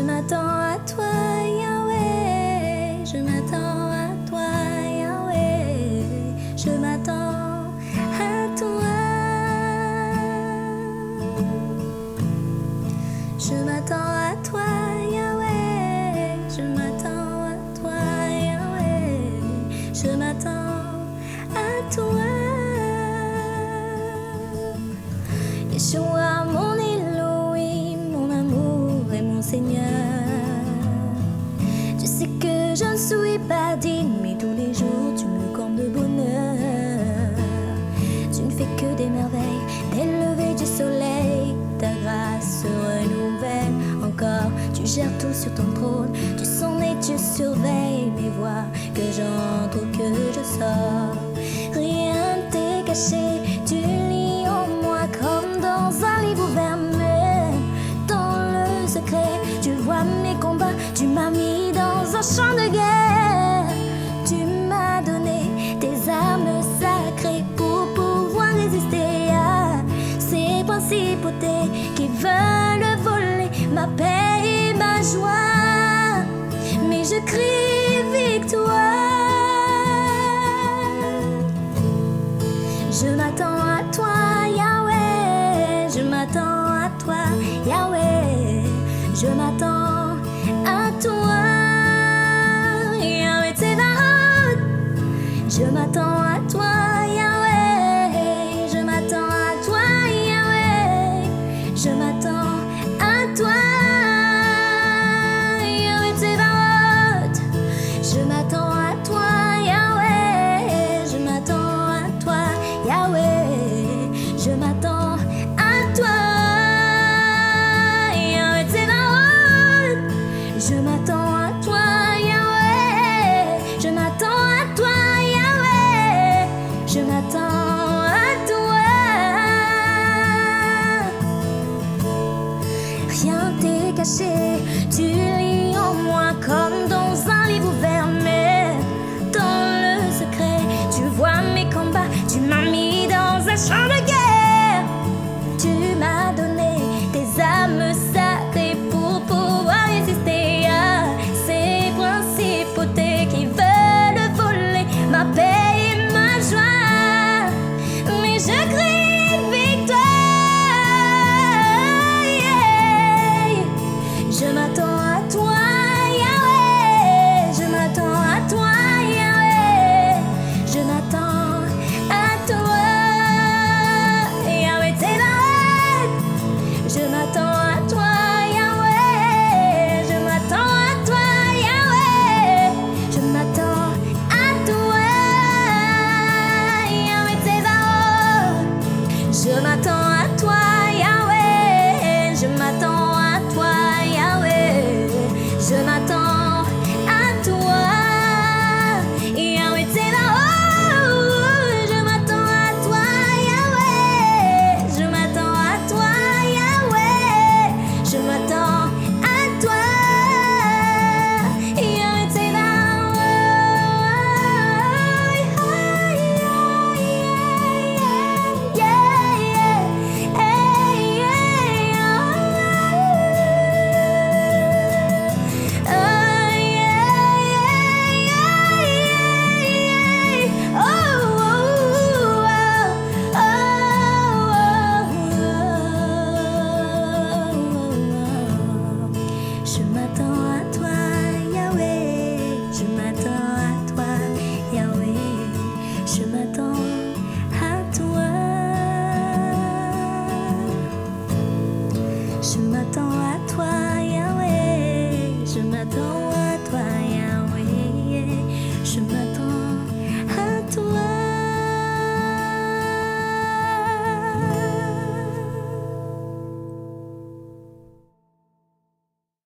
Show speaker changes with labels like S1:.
S1: m'attends à toi, Yahweh. Je m'attends à toi, Yahweh. Je m'attends à toi. Je m'attends à toi, Yahweh. Je m'attends à toi, Yahweh. Je m'attends à toi. Yeshua, mon Elohim, mon amour et mon Seigneur. Tu sais que je ne suis pas digne, mais tous les jours tu me combles de bonheur. Tu ne fais que des merveilles, dès le lever du soleil. Ta grâce se renouvelle encore. Tu gères tout sur ton trône, tu sondes et tu surveilles mes voies, que j'entre ou que je sors. Rien ne t'est caché, tu lis en moi comme dans un livre ouvert. Mais dans le secret, tu vois mes combats. Tu m'as mis dans un champ de guerre. Tu m'as donné tes armes sacrées pour pouvoir résister à ces principautés qui veulent voler ma paix et ma joie. Mais je crie victoire. Je m'attends à toi, Yahweh. Je m'attends à toi, Yahweh. Je m'attends à toi, Yahweh Tsevaot. Je m'attends à toi, Yahweh. Je m'attends à toi, Yahweh. Je m'attends à toi, Yahweh Tsevaot. Je m'attends à toi, Yahweh. Je m'attends à toi, Yahweh. Je m'attends à toi, Yahweh Tsevaot. Je m'attends à toi, Yahweh. Je m'attends à toi, Yahweh. Je m'attends à toi. Rien t'est caché, tu lis en moi comme